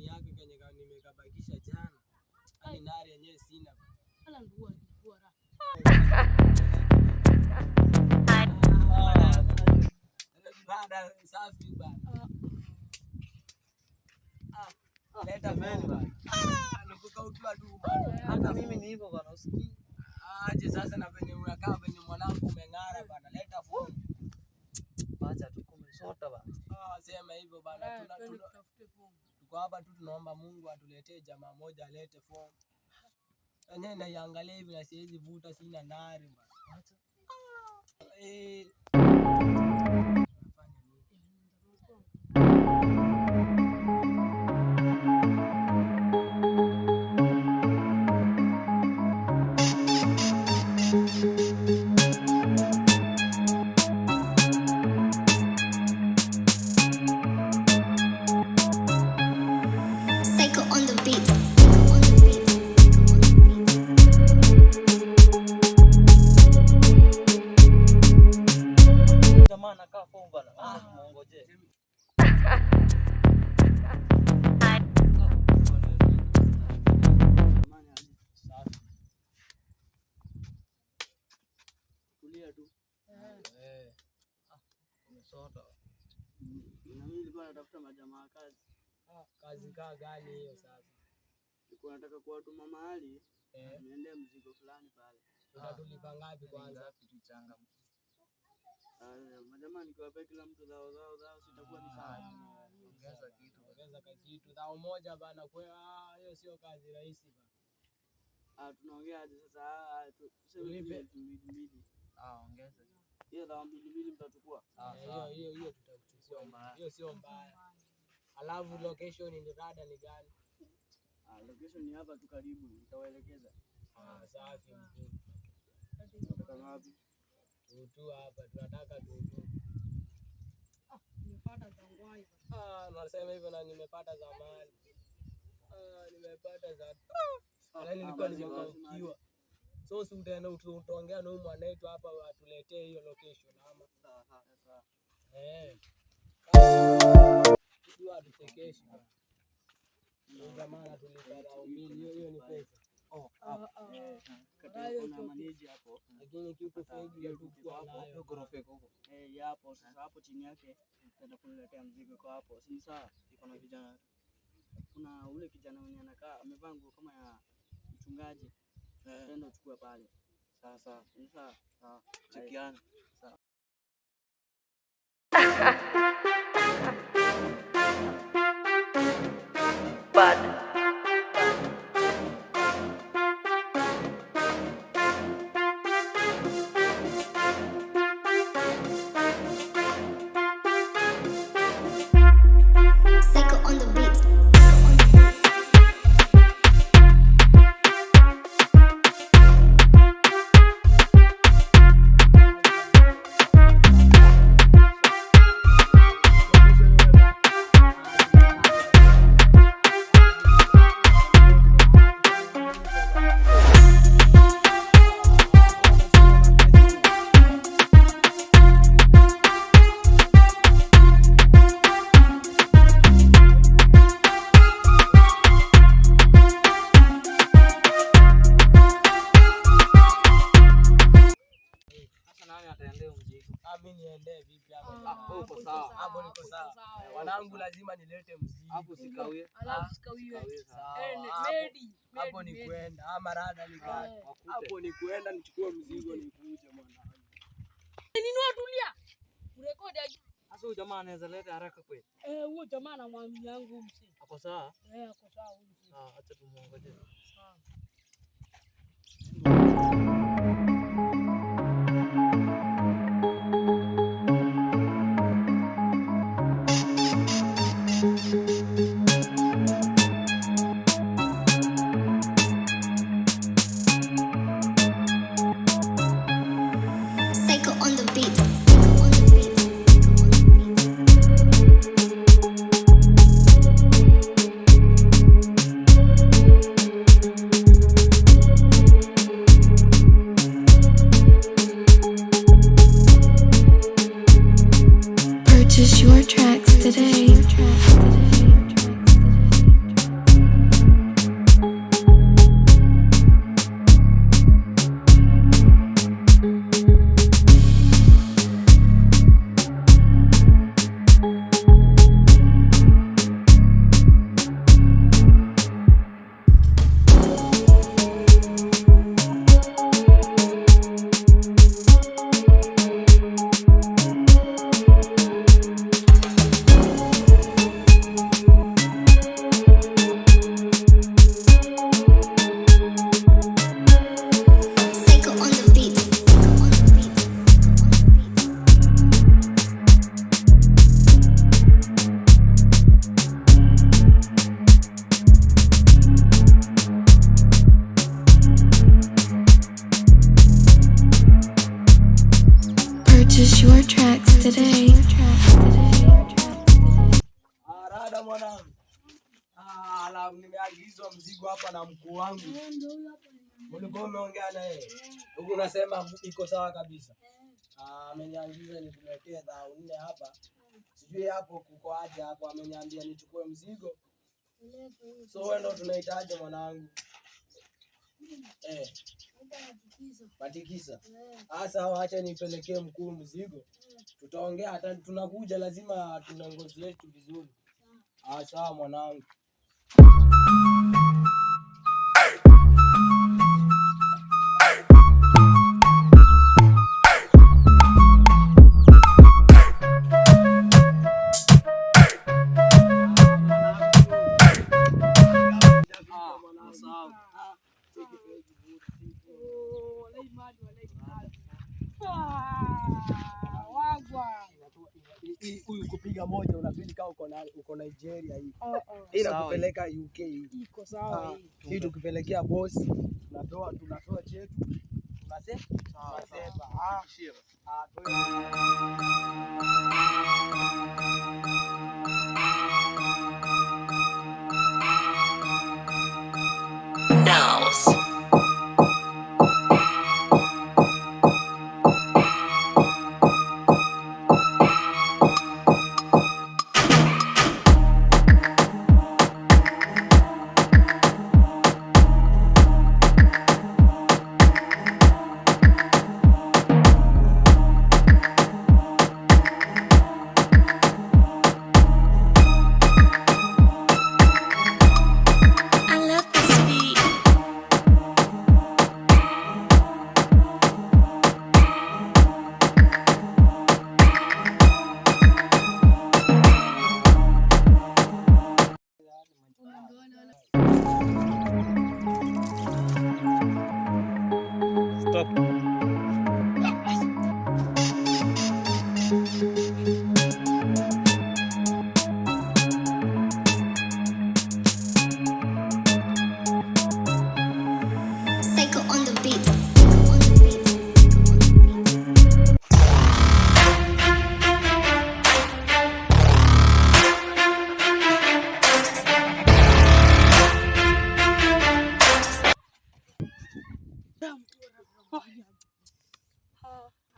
kani yake kenye nimekabakisha jana. Hadi nari yenyewe sina. Ala nguo alikuwa raha. Bada safi bana. Leta bana. Nikukautua tu bana. Hata mimi ni hivyo bana, usikii. Aje sasa na venye unakaa venye mwanangu umeng'ara bana. Leta phone. Acha tu kumesota bana. Sema hivyo bana. Tuko hapa tu tunaomba Mungu atuletee jamaa moja alete phone. Yenyewe naiangalia hivi na siwezi vuta, sina nari bana. Acha. Na mimi nilikuwa natafuta majamaa kazi. Kazi gani hiyo sasa? Nilikuwa nataka kuwatuma mahali niende mzigo fulani pale. Utatulipa ngapi kwanza? Tuchanga. Majamaa nikiwapa kila mtu zao sitakuwa ni sawa. Ongeza kitu. Zao moja bana, kwa hiyo sio kazi rahisi bana. Tunaongea aje sasa? Tuseme mbili. Ongeza. Hiyo zao mbili mtachukua. Hiyo tutakuchukua. Hiyo sio mbaya. Alafu location ni rada ni gani? Location ni hapa tu karibu, nitawaelekeza. Safi mkuu. Tunataka wapi? Tu hapa tunataka tu. Nimepata za ngwai. Nasema hivyo na nimepata za mali. Nimepata za nilikuwa nimekaukiwa. So si utaenda utaongea na huyu mwanetu hapa atuletee hiyo location ama. Sawa. Ndio atuchekeshe. Jamaa tulipata milioni hiyo ni pesa. Kuna manager hapo. Lakini kitu fegi ya tukua hapo ghorofa huko. Hapo sasa hapo chini yake tutaenda kuletea mzigo kwa hapo. Si sawa? Iko na vijana. Kuna ule kijana mwenye anakaa amevaa nguo kama ya mchungaji. Tutaenda kuchukua pale. Sawa. Sawa. Chekiana. Sawa. Bad. Wanangu lazima nilete mzigo. Hapo sikawie. Hapo ni kwenda ama rada ni gani? Hapo ni kwenda nichukue mzigo nikuje mwanangu. Ninua tulia. Urekodi aje. Sasa huyu jamaa anaweza leta haraka kweli? Huyo jamaa na mwami yangu msi. Hapo sawa? Hapo sawa. Acha tumuongoje. Sawa. Purchase your tracks today. Purchase your tracks today. Arada mwanangu. Nimeagizwa mzigo hapa na mkuu wangu. Ulikuwa umeongea na yeye? Huko unasema iko sawa kabisa. Ameniagiza nikuletee dhao 4 hapa. Sijui hapo kuko aje hapo, ameniambia nichukue mzigo. So wewe ndo tunahitaji mwanangu. Patikisa. Sawa, acha nipelekee mkuu mzigo. Tutaongea hata tunakuja, lazima tunangozie tu vizuri. Sawa mwanangu. Huyu kupiga moja unabidi kama uko Nigeria hii. Ila kupeleka UK hii. Iko sawa hii. Hii tukipelekea boss tunatoa chetu. Tunasema.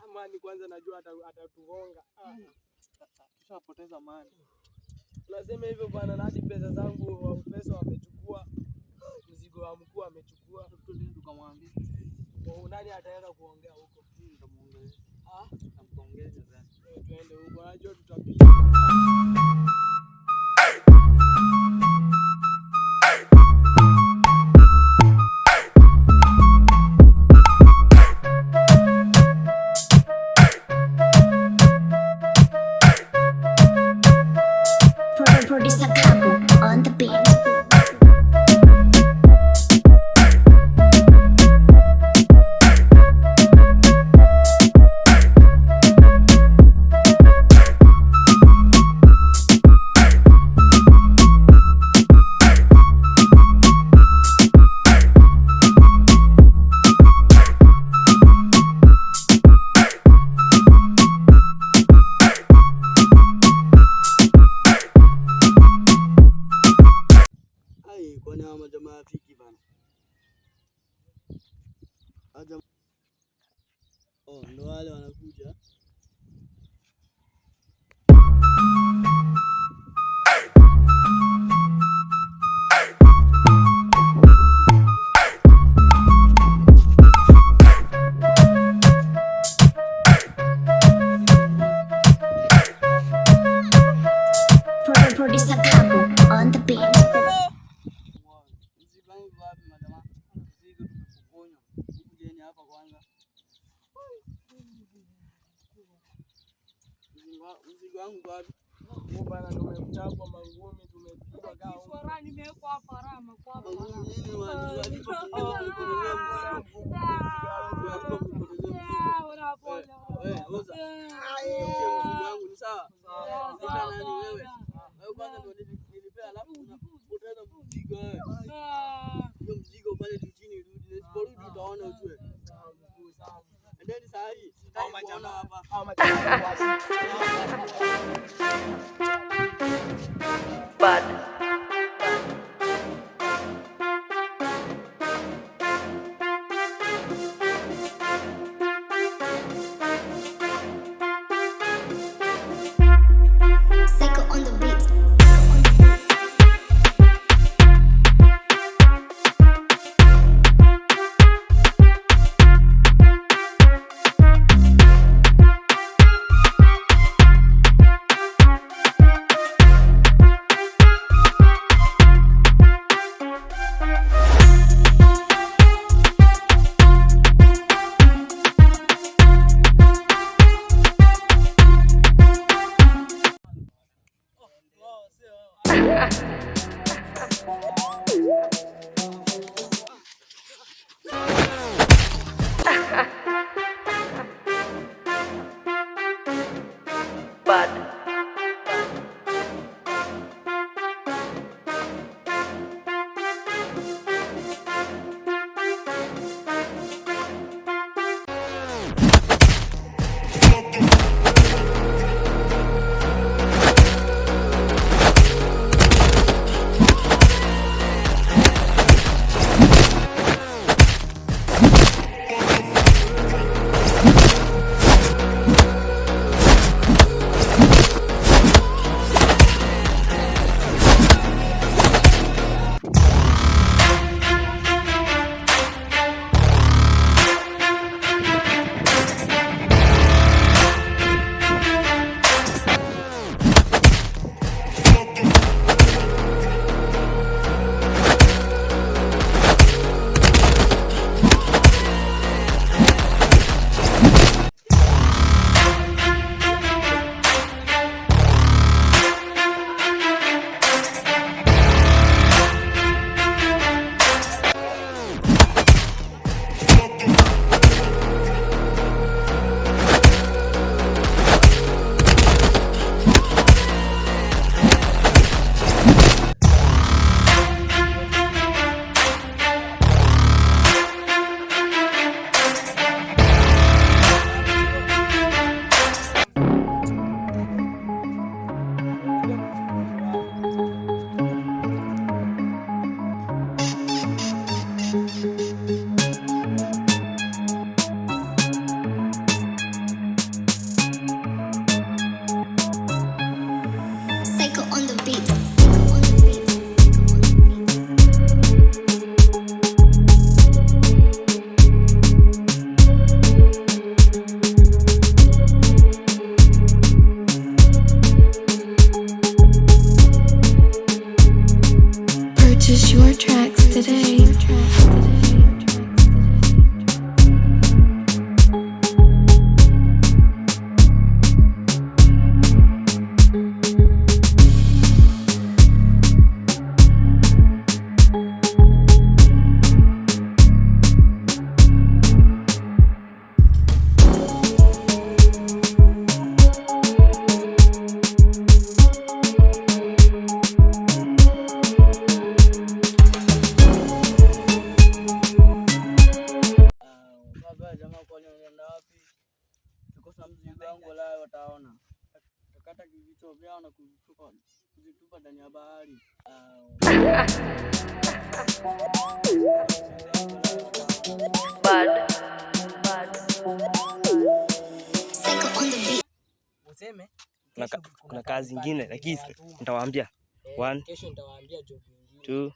Amani kwanza najua atatugonga. Tushapoteza mali. Nasema hivyo bwana, na hadi pesa zangu wamechukua. Mzigo wa mkuu amechukua. Tukamwambia. Nani ataenda kuongea huko? Tutamuongea. Tutamongeza sana. Twende huko, najua tutapiga. Producer Kaku on the beat. Ndo wale wanakuja. Producer Kaku on the beat. Mzigo wangu wapi? Bwana, tumemchapwa mangumi, tumepigwa gao. Kiswara nimewekwa hapa rama kwa hapa. Nini walipa Endeni saa hii. Sitaki kuona hapa. Bad. Psycho on the beat. Bad. Psycho on the beat. Purchase your tracks today. Jamaa kwa nienda wapi? Tukosa mzigo wangu leo wataona. Takata vichwa vyao na kuzitupa ndani ya bahari. Bad. Psycho on the beat. Useme kuna kazi nyingine lakini nitawaambia. 1 kesho nitawaambia job nyingine. 2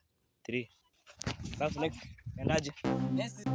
3. Sasa next endaje? Next